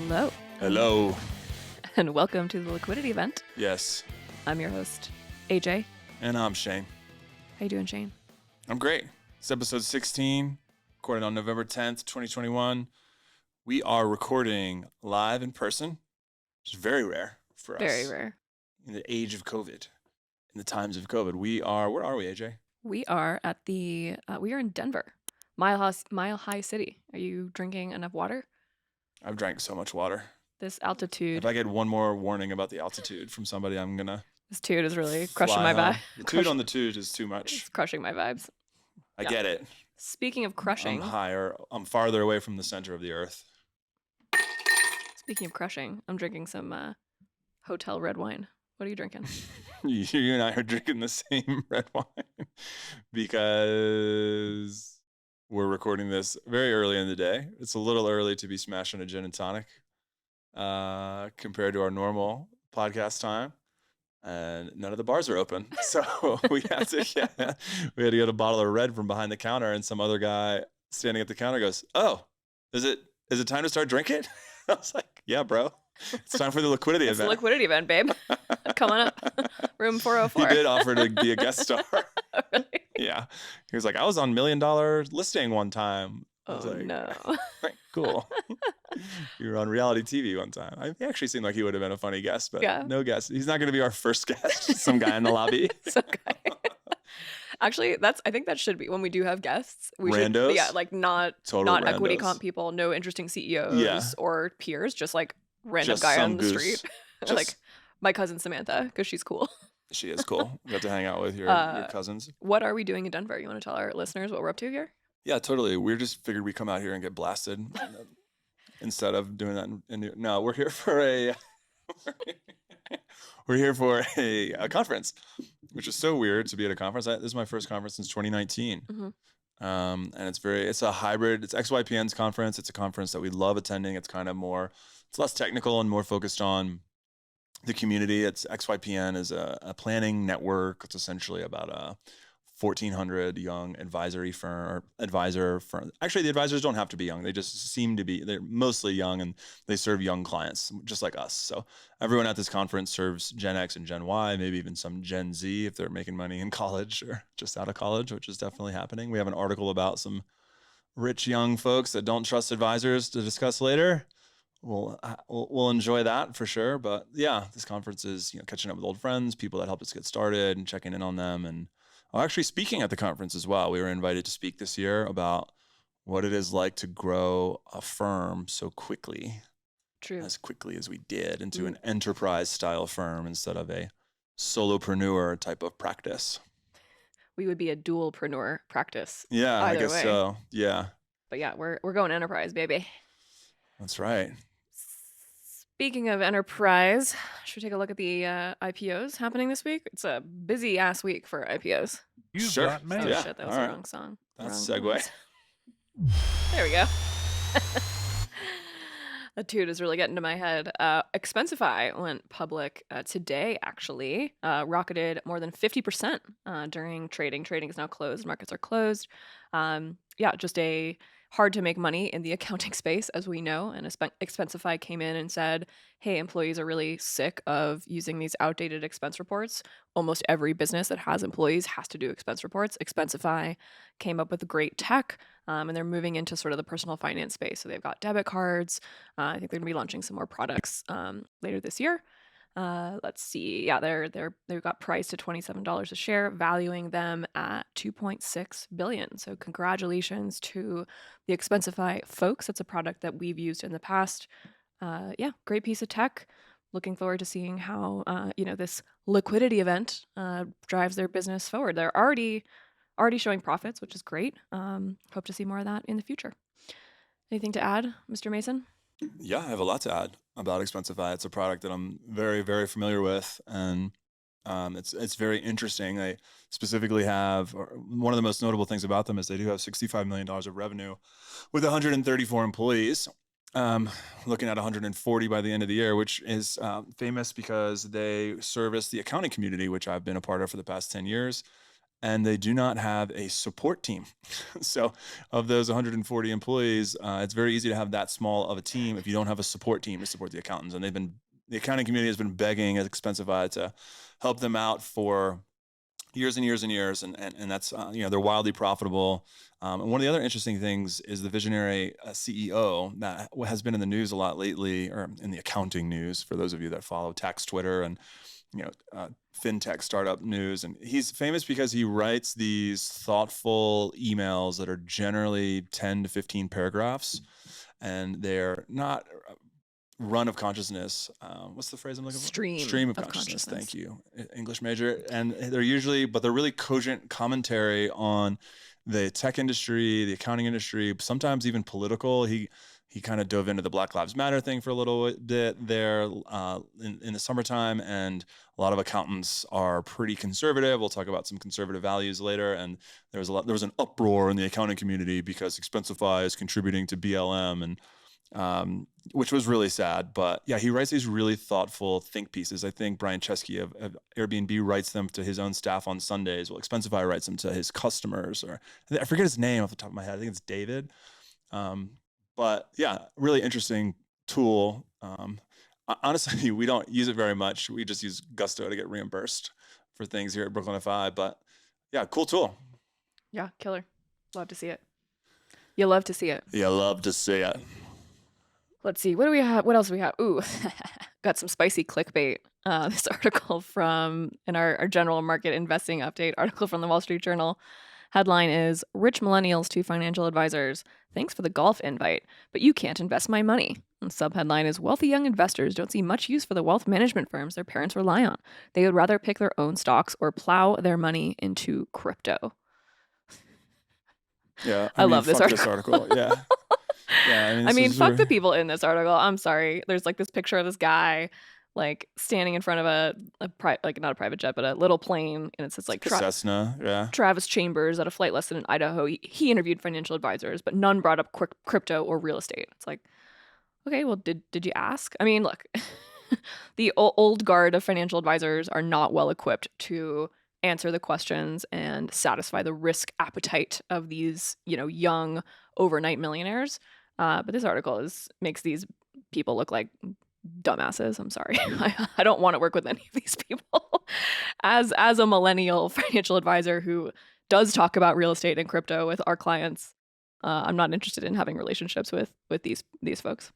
Hello. Hello. And welcome to the Liquidity event. Yes. I'm your host, AJ. And I'm Shane. How you doing, Shane? I'm great. It's episode 16, recorded on November 10th, 2021. We are recording live in person, which is very rare for us. Very rare. In the age of COVID, in the times of COVID. Where are we, AJ? We are at we are in Denver, Mile High City. Are you drinking enough water? I've drank so much water. This altitude. If I get one more warning about the altitude from somebody, I'm going to. This toot is really crushing my vibe. The toot on the toot is too much. It's crushing my vibes. I get it. Speaking of crushing. I'm farther away from the center of the earth. Speaking of crushing, I'm drinking some hotel red wine. What are you drinking? You and I are drinking the same red wine because we're recording this very early in the day. It's a little early to be smashing a gin and tonic compared to our normal podcast time. And none of the bars are open. So we had to get a bottle of red from behind the counter, and some other guy standing at the counter goes, "Oh, is it time to start drinking?" I was like, "Yeah, bro. It's time for the liquidity event." It's the liquidity event, babe. Come on up. Room 404. He did offer to be a guest star. Really? Yeah. He was like, "I was on $1 Million Listing one time." I was Oh, like, no. Cool. You were on reality TV one time. He actually seemed like he would have been a funny guest, but no guest. He's not going to be our first guest. Some guy in the lobby. Some guy. Actually, I think that should be when we do have guests. We randos? Should, yeah, like not randos. Equity comp people, no interesting CEOs or peers, just like random guy on the street. Like my cousin Samantha, because she's cool. She is cool. We got to hang out with your cousins. What are we doing in Denver? You want to tell our listeners what we're up to here? Yeah, totally. We just figured we'd come out here and get blasted instead of doing that. No, we're here for a conference, which is so weird to be at a conference. This is my first conference since 2019. Mm-hmm. And it's a hybrid. It's XYPN's conference. It's a conference that we love attending. It's it's less technical and more focused on the community. XYPN is a planning network. It's essentially about 1,400 young advisor firm. Actually, the advisors don't have to be young. They just seem to be. They're mostly young, and they serve young clients, just like us. So everyone at this conference serves Gen X and Gen Y, maybe even some Gen Z if they're making money in college or just out of college, which is definitely happening. We have an article about some rich young folks that don't trust advisors to discuss later. We'll enjoy that for sure. But yeah, this conference is catching up with old friends, people that helped us get started, and checking in on them. And actually speaking at the conference as well. We were invited to speak this year about what it is like to grow a firm so quickly. True. As quickly as we did into an enterprise style firm instead of a solopreneur type of practice. We would be a dualpreneur practice. Yeah, I guess so. Yeah. But yeah, we're going enterprise, baby. That's right. Speaking of enterprise, should we take a look at the IPOs happening this week? It's a busy ass week for IPOs. You've got me. Oh yeah. Shit, that was the wrong song. That's a segue. There we go. The toot is really getting to my head. Expensify went public today, actually. Rocketed more than 50% during trading. Trading is now closed. Markets are closed. Just a hard to make money in the accounting space, as we know. And Expensify came in and said, hey, employees are really sick of using these outdated expense reports. Almost every business that has employees has to do expense reports. Expensify came up with great tech, and they're moving into sort of the personal finance space. So they've got debit cards. I think they're going to be launching some more products later this year. Let's see. Yeah, they've got priced to $27 a share, valuing them at $2.6 billion. So congratulations to the Expensify folks. It's a product that we've used in the past. Great piece of tech. Looking forward to seeing how this liquidity event drives their business forward. They're already showing profits, which is great. Hope to see more of that in the future. Anything to add, Mr. Mason? Yeah, I have a lot to add about Expensify. It's a product that I'm very, very familiar with, and it's very interesting. They specifically have one of the most notable things about them is they do have $65 million of revenue with 134 employees. Looking at 140 by the end of the year, which is famous because they service the accounting community, which I've been a part of for the past 10 years. and they do not have a support team. So of those 140 employees, it's very easy to have that small of a team if you don't have a support team to support the accountants. And the accounting community has been begging Expensify to help them out for years and years and years, and that's they're wildly profitable. And one of the other interesting things is the visionary CEO that has been in the news a lot lately, or in the accounting news for those of you that follow tax Twitter and fintech startup news. And he's famous because he writes these thoughtful emails that are generally 10 to 15 paragraphs, and they're not run of consciousness. What's the phrase I'm looking for? Stream of consciousness. Thank you. English major. And they're really cogent commentary on the tech industry, the accounting industry, sometimes even political. He kind of dove into the Black Lives Matter thing for a little bit there in the summertime. And a lot of accountants are pretty conservative. We'll talk about some conservative values later. And there was an uproar in the accounting community because Expensify is contributing to BLM, and which was really sad. But yeah, he writes these really thoughtful think pieces. I think Brian Chesky of Airbnb writes them to his own staff on Sundays. Well, Expensify writes them to his customers, or I forget his name off the top of my head. I think it's David. But yeah, really interesting tool. Honestly, we don't use it very much. We just use Gusto to get reimbursed for things here at Brooklyn FI. But yeah, cool tool. Yeah, killer. Love to see it. You love to see it. You love to see it. Let's see. What do we have? What else do we have? Ooh, got some spicy clickbait. This article in our general market investing update article from the Wall Street Journal. Headline is, Rich Millennials to Financial Advisors. Thanks for the golf invite, but you can't invest my money. And subheadline is, wealthy young investors don't see much use for the wealth management firms their parents rely on. They would rather pick their own stocks or plow their money into crypto. Yeah, I love this article. Yeah. Yeah, I mean, fuck the people in this article. I'm sorry. There's like this picture of this guy like standing in front of not a private jet, but a little plane, and it says like Cessna. Yeah. Travis Chambers at a flight lesson in Idaho. He interviewed financial advisors, but none brought up crypto or real estate. It's like, okay, well, did you ask? I mean, look, the old guard of financial advisors are not well equipped to answer the questions and satisfy the risk appetite of these, young overnight millionaires. But this article makes these people look like dumbasses. I'm sorry. I don't want to work with any of these people. As a millennial financial advisor who does talk about real estate and crypto with our clients, I'm not interested in having relationships with these folks.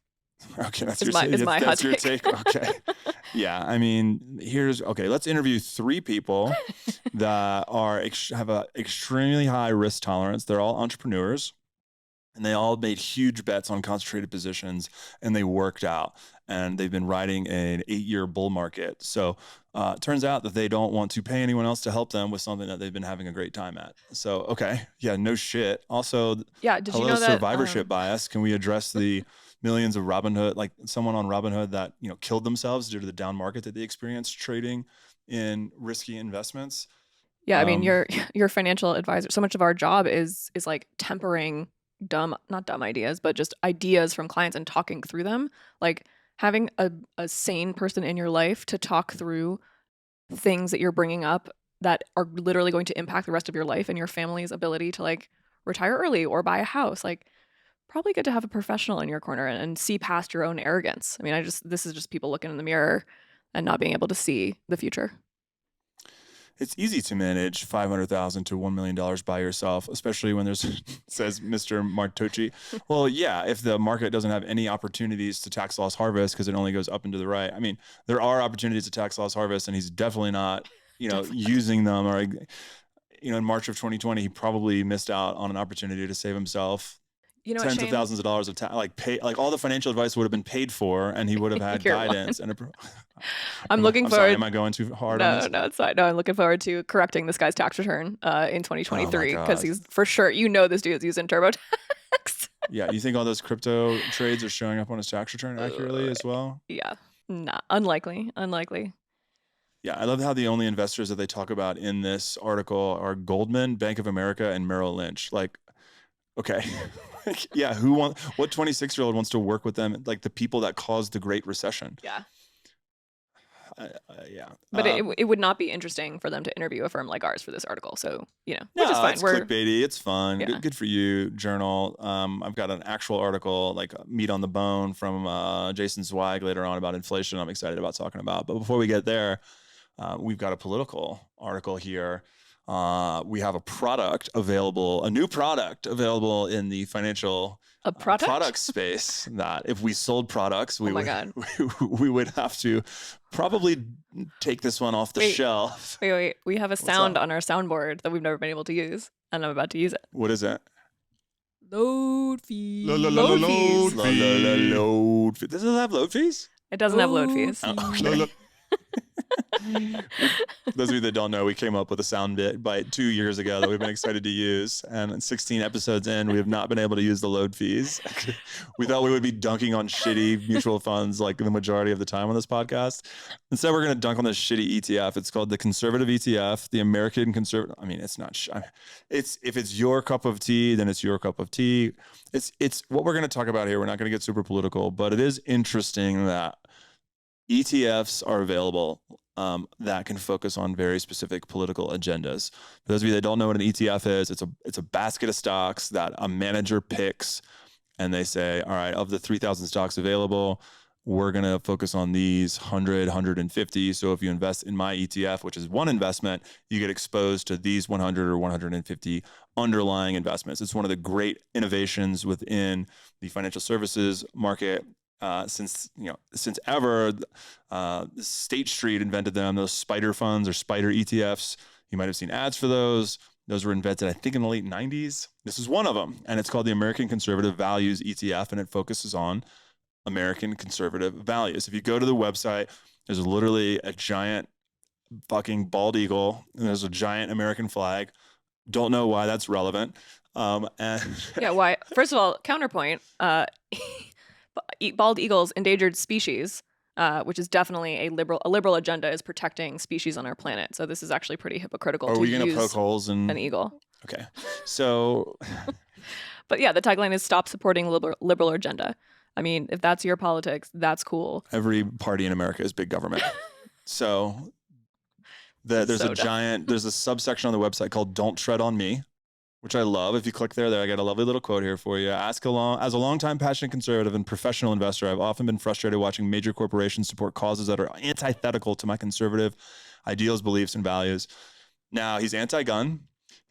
Okay, that's your take. Okay. Yeah, I mean, let's interview 3 people that have a extremely high risk tolerance. They're all entrepreneurs, and they all made huge bets on concentrated positions, and they worked out, and they've been riding an 8-year bull market. So it turns out that they don't want to pay anyone else to help them with something that they've been having a great time at. So, okay. Yeah, no shit. Also, did you know that survivorship bias. Can we address the millions of Robinhood, like someone on Robinhood that, killed themselves due to the down market that they experienced trading in risky investments? Yeah, I mean, your financial advisor, so much of our job is like tempering not dumb ideas, but just ideas from clients and talking through them. Like having a sane person in your life to talk through things that you're bringing up that are literally going to impact the rest of your life and your family's ability to like retire early or buy a house. Like, probably good to have a professional in your corner and see past your own arrogance. I mean, this is just people looking in the mirror and not being able to see the future. It's easy to manage $500,000 to $1 million by yourself, especially when says Mr. Martucci. Well, yeah, if the market doesn't have any opportunities to tax loss harvest because it only goes up and to the right. I mean, there are opportunities to tax loss harvest, and he's definitely not, using them. Or, in March of 2020, he probably missed out on an opportunity to save himself tens of thousands of dollars of all the financial advice would have been paid for, and he would have had guidance. I'm looking forward. Sorry, am I going too hard on this? No, it's fine. No, I'm looking forward to correcting this guy's tax return in 2023 because he's for sure. This dude's using TurboTax. Yeah, you think all those crypto trades are showing up on his tax return accurately as well? Yeah, unlikely. Yeah, I love how the only investors that they talk about in this article are Goldman, Bank of America, and Merrill Lynch. Like, okay. Yeah, what 26-year-old wants to work with them? Like the people that caused the Great Recession. Yeah. Yeah. But it would not be interesting for them to interview a firm like ours for this article. So, which is No, fine. it's clickbaity. It's fun. Yeah. Good for you, Journal. I've got an actual article, like meat on the bone from Jason Zweig later on about inflation. I'm excited about talking about. But before we get there, we've got a political article here. We have a new product available in the financial product space that if we sold products, we would have to probably take this one off the shelf. Wait. We have a sound on our soundboard that we've never been able to use, and I'm about to use it. What is it? Load fees. Load fees. Load fees. Does it have load fees? It doesn't have load fees. Okay. Those of you that don't know, we came up with a sound bite 2 years ago that we've been excited to use, and 16 episodes in, we have not been able to use the load fees. We thought we would be dunking on shitty mutual funds like the majority of the time on this podcast. Instead, we're going to dunk on this shitty ETF. It's called the conservative ETF, the American conservative. I mean, it's not. If it's your cup of tea, then it's your cup of tea. It's what we're going to talk about here. We're not going to get super political, but it is interesting that ETFs are available that can focus on very specific political agendas. For those of you that don't know what an ETF is, it's a basket of stocks that a manager picks, and they say, all right, of the 3,000 stocks available, we're going to focus on these 100, 150. So if you invest in my ETF, which is one investment, you get exposed to these 100 or 150 underlying investments. It's one of the great innovations within the financial services market. Since ever, State Street invented them, those spider funds or spider ETFs. You might have seen ads for those. Those were invented, I think, in the late 90s. This is one of them, and it's called the American Conservative Values ETF, and it focuses on American conservative values. If you go to the website, there's literally a giant fucking bald eagle, and there's a giant American flag. Don't know why that's relevant. Yeah, why? First of all, counterpoint. Bald eagles, endangered species, which is definitely a liberal agenda, is protecting species on our planet. So this is actually pretty hypocritical. Are we going to poke holes in an eagle? Okay, so. But yeah, the tagline is "Stop supporting liberal agenda." I mean, if that's your politics, that's cool. Every party in America is big government. So there's a subsection on the website called "Don't Tread on Me," which I love. If you click there, I got a lovely little quote here for you. As a longtime passionate conservative and professional investor, I've often been frustrated watching major corporations support causes that are antithetical to my conservative ideals, beliefs, and values. Now, he's anti-gun.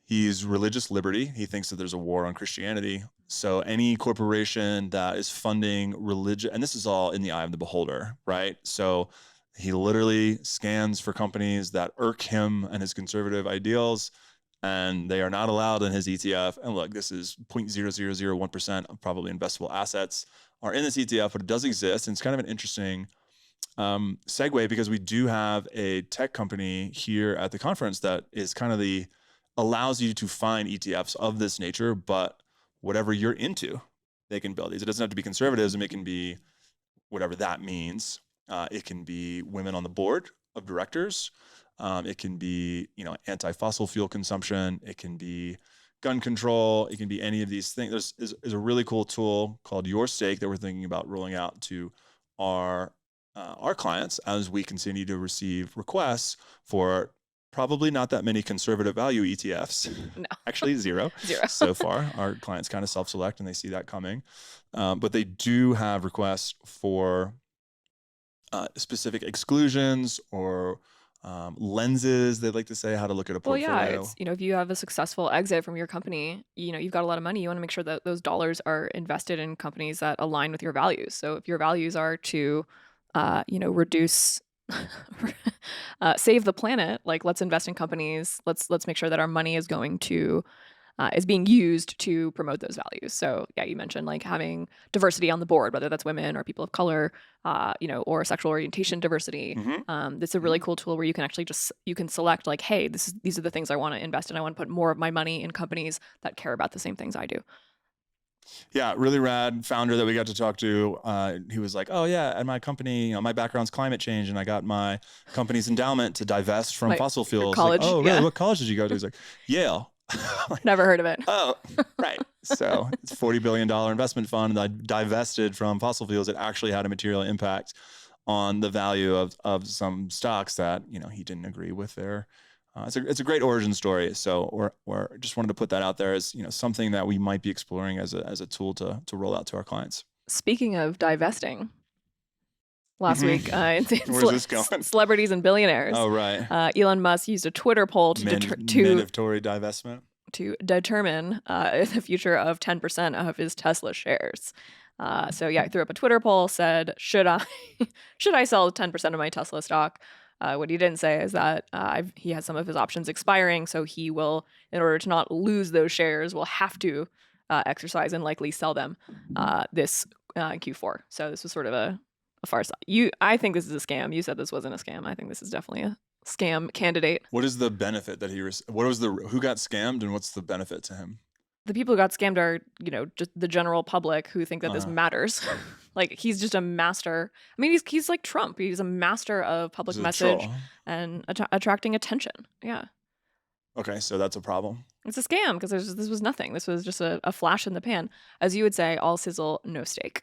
He's religious liberty. He thinks that there's a war on Christianity. So any corporation that is funding religion, and this is all in the eye of the beholder, right? So he literally scans for companies that irk him and his conservative ideals, and they are not allowed in his ETF. And look, this is 0.0001% of probably investable assets are in this ETF, but it does exist. And it's kind of an interesting segue, because we do have a tech company here at the conference that is kind of allows you to find ETFs of this nature, but whatever you're into, they can build these. It doesn't have to be conservatism. It can be whatever that means. It can be women on the board of directors. It can be, anti-fossil fuel consumption. It can be gun control. It can be any of these things. There's a really cool tool called Your Stake that we're thinking about rolling out to our clients as we continue to receive requests for probably not that many conservative value ETFs. No. Actually, zero so far. Our clients kind of self-select and they see that coming. But they do have requests for specific exclusions or lenses. They'd like to say how to look at a portfolio. Well, yeah, it's, if you have a successful exit from your company, you've got a lot of money. You want to make sure that those dollars are invested in companies that align with your values. So if your values are to, reduce, save the planet, like let's invest in companies. Let's make sure that our money is going to is being used to promote those values. So yeah, you mentioned like having diversity on the board, whether that's women or people of color, or sexual orientation diversity. Mm-hmm. It's a really cool tool where you can actually you can select like, hey, these are the things I want to invest in. I want to put more of my money in companies that care about the same things I do. Yeah, really rad founder that we got to talk to. He was like, oh yeah, at my company, my background's climate change, and I got my company's endowment to divest from fossil fuels. College, like, oh really? Yeah. What college did you go to? He's like, Yale. Never heard of it. Oh, right. So it's a $40 billion investment fund that divested from fossil fuels. It actually had a material impact on the value of some stocks that, he didn't agree with their. It's a great origin story. So we're just wanted to put that out there as, something that we might be exploring as a tool to roll out to our clients. Speaking of divesting, last week, Where's this going? Celebrities and billionaires. Oh, right. Elon Musk used a Twitter poll mandatory divestment to determine the future of 10% of his Tesla shares. So he threw up a Twitter poll, said, should I sell 10% of my Tesla stock? What he didn't say is that he has some of his options expiring, so he will, in order to not lose those shares, will have to exercise and likely sell them this Q4. So this was sort of a farce. I think this is a scam. You said this wasn't a scam. I think this is definitely a scam candidate. What is the benefit that who got scammed, and what's the benefit to him? The people who got scammed are, just the general public who think that this matters. Like, he's just a master. I mean, he's like Trump. He's a master of public message and attracting attention. Yeah. Okay, so that's a problem. It's a scam because this was nothing. This was just a flash in the pan. As you would say, all sizzle, no steak.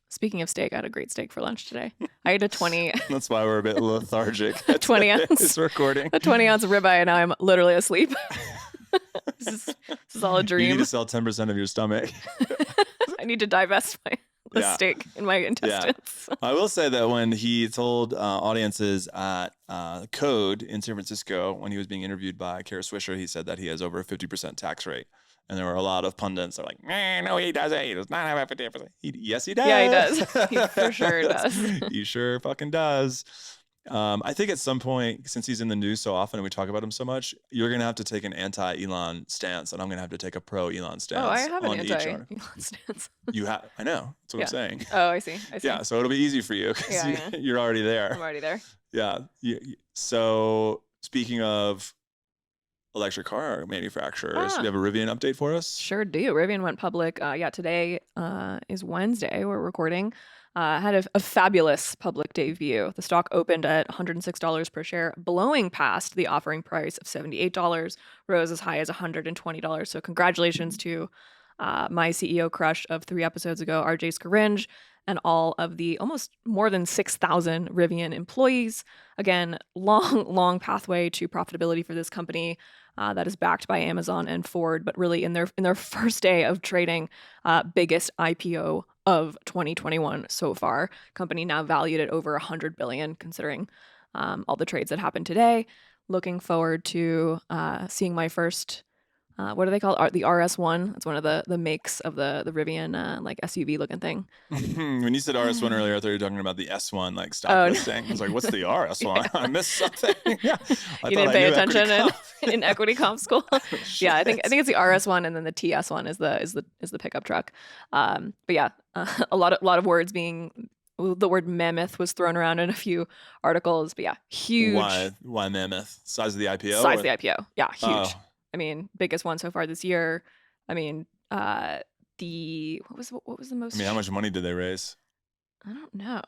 Speaking of steak, I had a great steak for lunch today. I ate a 20. That's why we're a bit lethargic. 20 ounce. It's recording. A 20 ounce ribeye, and now I'm literally asleep. This is all a dream. You need to sell 10% of your stomach. I need to divest the steak in my intestines. Yeah. I will say that when he told audiences at Code in San Francisco, when he was being interviewed by Kara Swisher, he said that he has over a 50% tax rate. And there were a lot of pundits that are like, no, he doesn't. He does not have a 50%. Yes, he does. Yeah, he does. He for sure does. He sure fucking does. I think at some point, since he's in the news so often and we talk about him so much, you're going to have to take an anti-Elon stance, and I'm going to have to take a pro-Elon stance. Oh, I have an anti-Elon stance. You have? I know. That's what I'm saying. Oh, I see. Yeah, so it'll be easy for you because you're already there. I'm already there. Yeah. So speaking of electric car manufacturers, do you have a Rivian update for us? Sure do. Rivian went public. Today is Wednesday. We're recording. Had a fabulous public debut. The stock opened at $106 per share, blowing past the offering price of $78, rose as high as $120. So congratulations to my CEO crush of 3 episodes ago, RJ Scaringe, and all of the almost more than 6,000 Rivian employees. Again, long pathway to profitability for this company that is backed by Amazon and Ford, but really in their first day of trading, biggest IPO of 2021 so far. Company now valued at over $100 billion, considering all the trades that happened today. Looking forward to seeing my first. What do they call it? The RS1. It's one of the makes of the Rivian like SUV looking thing. When you said RS1 earlier, I thought you were talking about the S1 like stock listing. I was like, what's the RS1? I missed something. Yeah. You didn't pay attention in equity comp school. Yeah, I think it's the RS1, and then the TS1 is the pickup truck. But yeah, a lot of words being. The word mammoth was thrown around in a few articles, but yeah, huge. Why mammoth? Size of the IPO? Size of the IPO. Yeah, huge. Oh. I mean, biggest one so far this year. I mean, what was the most? I mean, how much money did they raise? I don't know.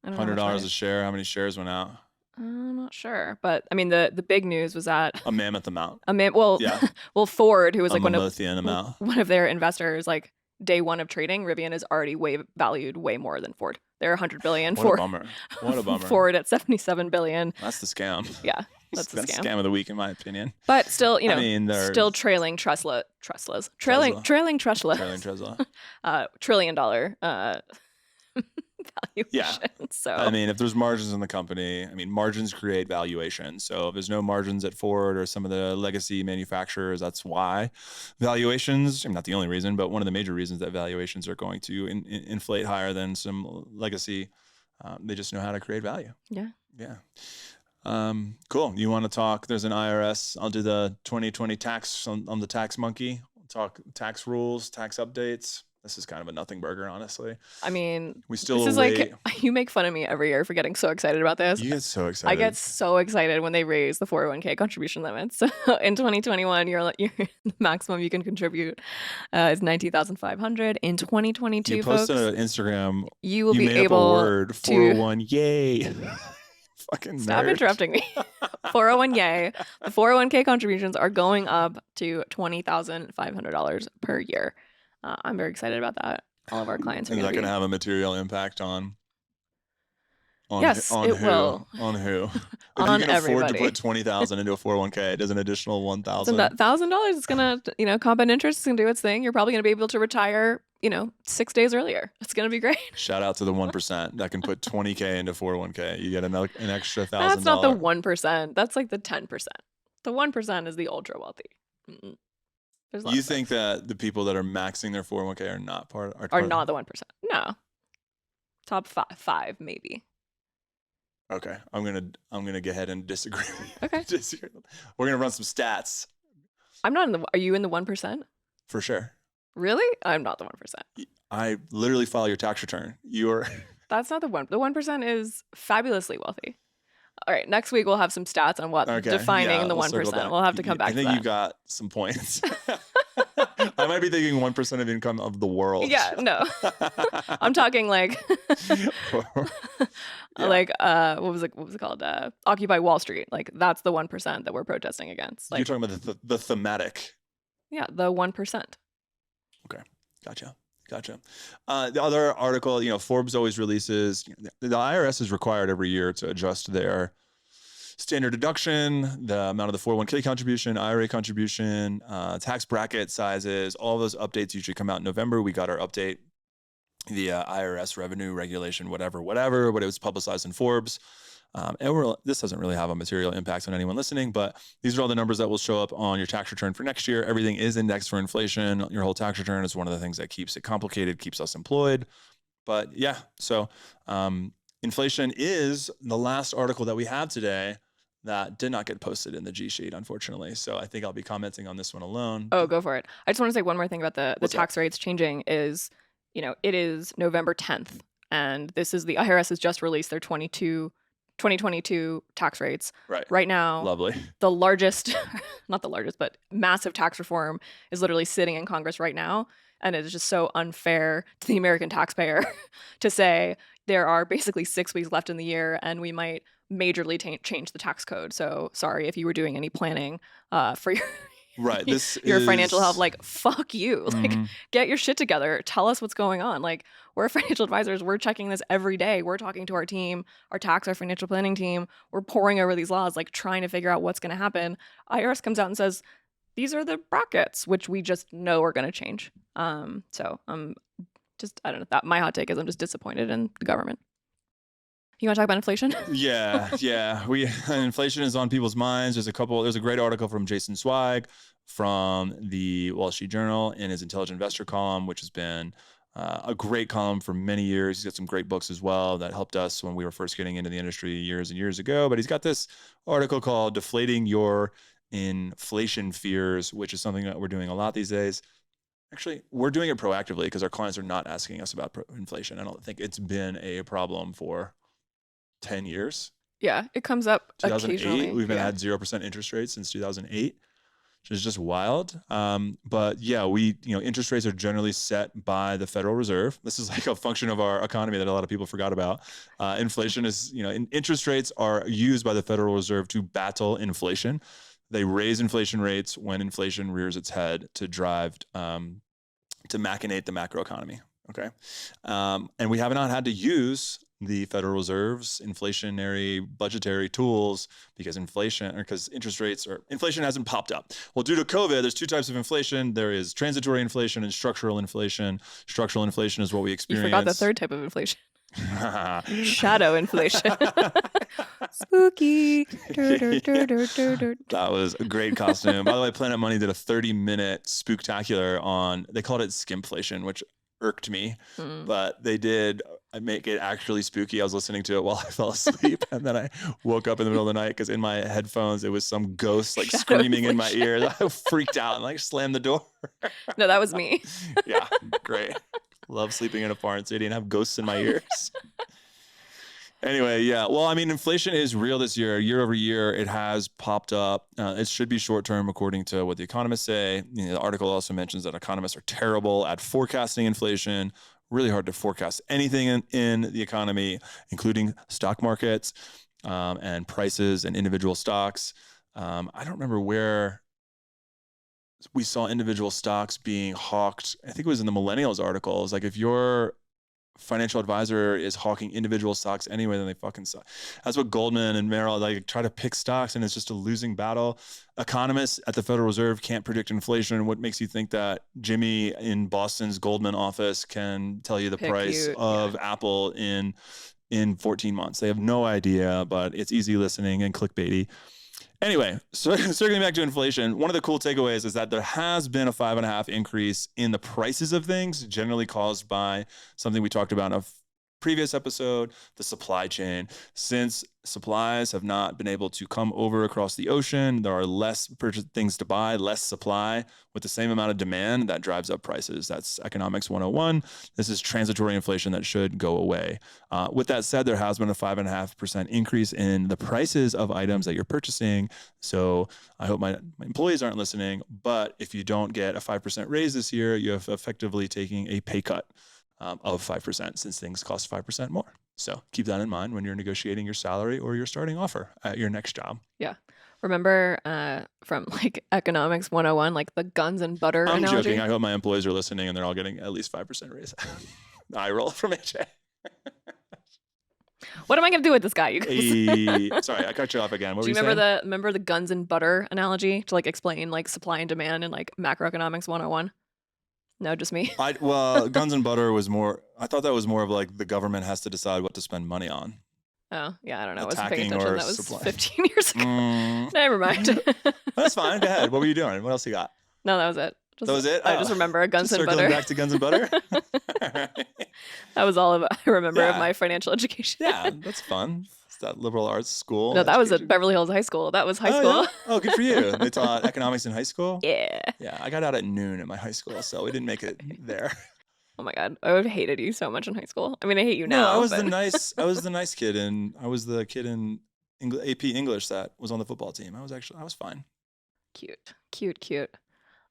$100 a share. How many shares went out? I'm not sure, but I mean, the big news was that a mammoth amount. Well, Ford, who was like one of their investors, like day one of trading, Rivian is already valued way more than Ford. They're $100 billion. What a bummer. Ford at $77 billion. That's the scam. Yeah. That's the scam of the week, in my opinion. But still, still trailing Tesla. Trailing Tesla. $1 trillion valuation. Yeah. So I mean, if there's margins in the company, margins create valuation. So if there's no margins at Ford or some of the legacy manufacturers, that's why valuations, not the only reason, but one of the major reasons that valuations are going to inflate higher than some legacy. They just know how to create value. Yeah. Yeah. Cool. You want to talk? There's an IRS. I'll do the 2020 tax on the tax monkey. We'll talk tax rules, tax updates. This is kind of a nothing burger, honestly. I mean, this is like, you make fun of me every year for getting so excited about this. You get so excited. I get so excited when they raise the 401k contribution limits. So in 2021, the maximum you can contribute is $19,500. In 2022, you posted on Instagram. You will be able up a word 401 yay. Fucking Stop nerd. Interrupting me. 401 yay. The 401k contributions are going up to $20,500 per year. I'm very excited about that. All of our clients are Is going that to going be. to have a material impact on Yes, on it who? will. On who? If you On can afford to put everybody. 20,000 into a 401k, does an additional It's a 1,000? $1,000. It's gonna, compound interest. It's gonna do its thing. You're probably gonna be able to retire, 6 days earlier. It's gonna be great. Shout out to the 1% that can put 20k into 401k. You get an extra That's not the $1,000. 1%. That's like the 10%. The 1% is the ultra wealthy. There's You lots of think things. that the people that are maxing their 401k are not part Are of not the 1%. No. Top five maybe. Okay, I'm gonna go ahead and disagree. Okay. We're gonna run some stats I'm not in the. Are you in the 1%? for sure. Really? I'm not the 1%. I literally file your tax return. You're That's not the 1. The 1% is fabulously wealthy. All right. Next week we'll have some stats on what okay. defining Yeah, the we'll circle 1%. back. We'll have to come back I to think that. you got some points. I might be thinking 1% of income of the world. Yeah. No. I'm talking like. Yeah. Like what was it called? Occupy Wall Street. Like that's the 1% that we're protesting against. Like, You're talking about the thematic. yeah, the 1%. Okay, gotcha. The other article, Forbes always releases. The IRS is required every year to adjust their standard deduction, the amount of the 401k contribution, IRA contribution, tax bracket sizes. All those updates usually come out in November. We got our update, the IRS revenue regulation, whatever, but it was publicized in Forbes. This doesn't really have a material impact on anyone listening, but these are all the numbers that will show up on your tax return for next year. Everything is indexed for inflation. Your whole tax return is one of the things that keeps it complicated, keeps us employed. But yeah, so inflation is the last article that we have today that did not get posted in the G Sheet, unfortunately. So I think I'll be commenting on this one alone. Oh, go for it. I just want to say one more thing about the tax rates changing is, it is November 10th, and this is the IRS has just released their 2022 tax rates. Right now, Lovely. The largest, not the largest, but massive tax reform is literally sitting in Congress right now. And it is just so unfair to the American taxpayer to say there are basically 6 weeks left in the year and we might majorly change the tax code. So sorry if you were doing any planning for your right. Your financial health. Like, fuck you. Mm-hmm. Like, get your shit together. Tell us what's going on. Like, we're financial advisors. We're checking this every day. We're talking to our team, our financial planning team. We're poring over these laws, like trying to figure out what's going to happen. IRS comes out and says, these are the brackets, which we just know are going to change. So I'm I don't know. That my hot take is I'm just disappointed in the government. You want to talk about inflation? Yeah. Inflation is on people's minds. There's a great article from Jason Zweig from the Wall Street Journal in his Intelligent Investor column, which has been a great column for many years. He's got some great books as well that helped us when we were first getting into the industry years and years ago. But he's got this article called Deflating Your Inflation Fears, which is something that we're doing a lot these days. Actually, we're doing it proactively because our clients are not asking us about inflation. I don't think it's been a problem for 10 years. Yeah, it comes up 2008, occasionally. we've had 0% interest rates since 2008, which is just wild. But yeah, interest rates are generally set by the Federal Reserve. This is like a function of our economy that a lot of people forgot about. Inflation is, interest rates are used by the Federal Reserve to battle inflation. They raise inflation rates when inflation rears its head to drive, to machinate the macroeconomy. Okay. And we have not had to use the Federal Reserve's inflationary budgetary tools because inflation hasn't popped up. Well, due to COVID, there's two types of inflation. There is transitory inflation and structural inflation. Structural inflation is what we experience. You forgot the third type of inflation. Shadow inflation. Spooky. That was a great costume. By the way, Planet Money did a 30-minute spooktacular on, they called it skimflation, which irked me, but they did make it actually spooky. I was listening to it while I fell asleep, and then I woke up in the middle of the night because in my headphones it was some ghost like screaming in my ear. I freaked out and like slammed the door. No, that was me. Yeah, great. Love sleeping in a foreign city and have ghosts in my ears. Anyway, yeah. Well, I mean, inflation is real this year. Year over year, it has popped up. It should be short term, according to what the economists say. The article also mentions that economists are terrible at forecasting inflation. Really hard to forecast anything in the economy, including stock markets and prices and individual stocks. I don't remember where we saw individual stocks being hawked. I think it was in the millennials article. It was like, if your financial advisor is hawking individual stocks anyway, then they fucking suck. That's what Goldman and Merrill like try to pick stocks, and it's just a losing battle. Economists at the Federal Reserve can't predict inflation. What makes you think that Jimmy in Boston's Goldman office can tell you the price of Apple in 14 months? They have no idea, but it's easy listening and clickbaity. Anyway, so circling back to inflation, one of the cool takeaways is that there has been a 5.5% increase in the prices of things, generally caused by something we talked about in a previous episode, the supply chain. Since supplies have not been able to come over across the ocean, there are less things to buy, less supply with the same amount of demand. That drives up prices. That's economics 101. This is transitory inflation that should go away. With that said, there has been a 5.5% increase in the prices of items that you're purchasing. So I hope my employees aren't listening, but if you don't get a 5% raise this year, you have effectively taking a pay cut of 5%, since things cost 5% more. So keep that in mind when you're negotiating your salary or your starting offer at your next job. Yeah. Remember from like Economics 101, like the guns and butter I'm analogy? joking. I hope my employees are listening and they're all getting at least 5% raise. I roll from AJ. What am I going to do with this guy, you guys? Sorry, I cut you off again. What Do you were you remember the guns and butter analogy to like explain like supply and demand and like macroeconomics 101? No, just me. Well, guns and butter was more, I thought that was more of like the government has to decide what to spend money on. Oh, yeah, I don't know. I wasn't Attacking paying attention. or That was supply. 15 years ago. Never mind. That's fine. Go ahead. What were you doing? What else you got? No, that was it. That was it? I just remember guns Just and circling butter. back to guns and butter? That was all I remember of Yeah. my financial education. Yeah, that's fun. It's that liberal arts school. No, that was at education. Beverly Hills High School. That was high Oh, school. yeah? Oh, good for you. They taught economics in high school? Yeah. Yeah, I got out at noon at my high school, so we didn't make it there. Oh my God, I would have hated you so much in high school. I mean, I hate you now. No, I was but... I was the nice kid, and I was the kid in AP English that was on the football team. I was fine. Cute.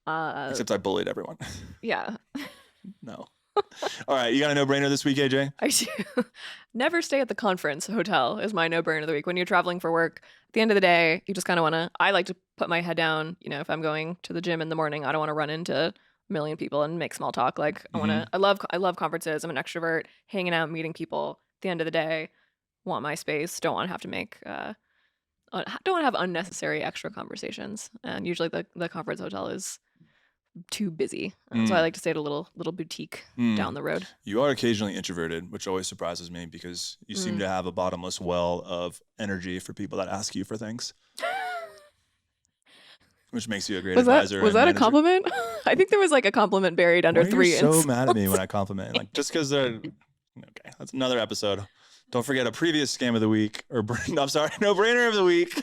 Except I bullied everyone. Yeah. No. All right, you got a no-brainer this week, AJ? I do. Never stay at the conference hotel is my no-brainer of the week. When you're traveling for work, at the end of the day, you just kind of want to, I like to put my head down. You know, if I'm going to the gym in the morning, I don't want to run into a million people and make small talk. Like I love conferences. I'm an extrovert, hanging out, meeting people. At the end of the day, want my space. Don't want to have to make, don't want to have unnecessary extra conversations. And usually the conference hotel is too busy. So I like to stay at a little boutique down the road. You are occasionally introverted, which always surprises me because you seem to have a bottomless well of energy for people that ask you for things. Which makes you a great advisor. Was that a compliment? I think there was like a compliment buried under three. You're so mad at me when I compliment. Like just because they're okay. That's another episode. Don't forget a previous scam of the week, or no-brainer of the week,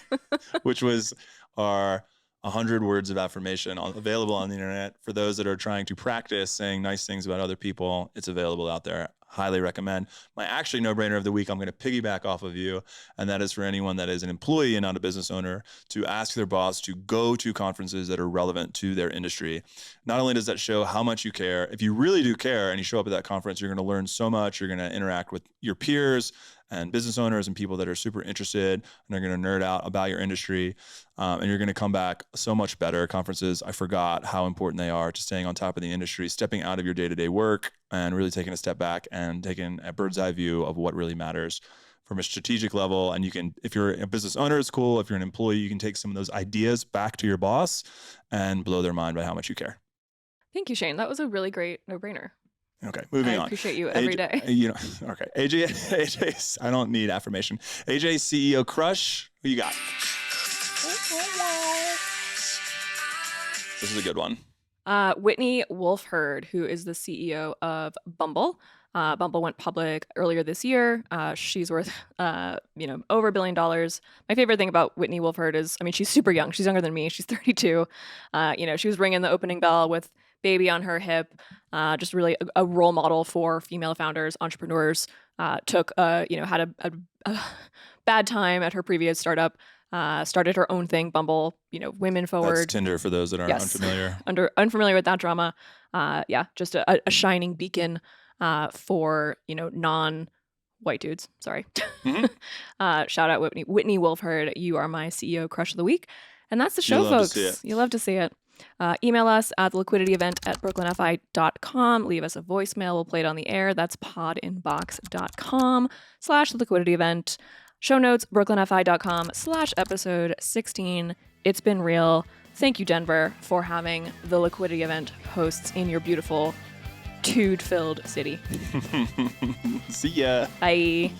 which was our 100 words of affirmation available on the internet for those that are trying to practice saying nice things about other people. It's available out there. Highly recommend. My actually no-brainer of the week, I'm going to piggyback off of you, and that is for anyone that is an employee and not a business owner to ask their boss to go to conferences that are relevant to their industry. Not only does that show how much you care, if you really do care and you show up at that conference, you're going to learn so much. You're going to interact with your peers and business owners and people that are super interested and are going to nerd out about your industry. And you're going to come back so much better. Conferences, I forgot how important they are to staying on top of the industry, stepping out of your day-to-day work and really taking a step back and taking a bird's eye view of what really matters from a strategic level. And you can, if you're a business owner, it's cool. If you're an employee, you can take some of those ideas back to your boss and blow their mind by how much you care. Thank you, Shane. That was a really great no-brainer. Okay, moving on. I appreciate you every day. You know, okay. AJ, I don't need affirmation. AJ, CEO crush. Who you got? This is a good one. Whitney Wolf Herd, who is the CEO of Bumble. Bumble went public earlier this year. She's worth, over $1 billion. My favorite thing about Whitney Wolf Herd is, I mean, she's super young. She's younger than me. She's 32. She was ringing the opening bell with baby on her hip. Just really a role model for female founders, entrepreneurs. Had a bad time at her previous startup. Started her own thing, Bumble. Women forward. That's Tinder for those that are unfamiliar. Unfamiliar with that drama. Just a shining beacon for non-white dudes. Sorry. Mm-hmm. Shout out Whitney Wolf Herd. You are my CEO crush of the week, and that's the show, folks. You love to see it. Email us at the liquidity event at brooklynfi.com. Leave us a voicemail. We'll play it on the air. That's podinbox.com/liquidity event. Show notes, brooklynfi.com/episode 16. It's been real. Thank you, Denver, for having the liquidity event hosts in your beautiful, tude-filled city. See ya. Bye.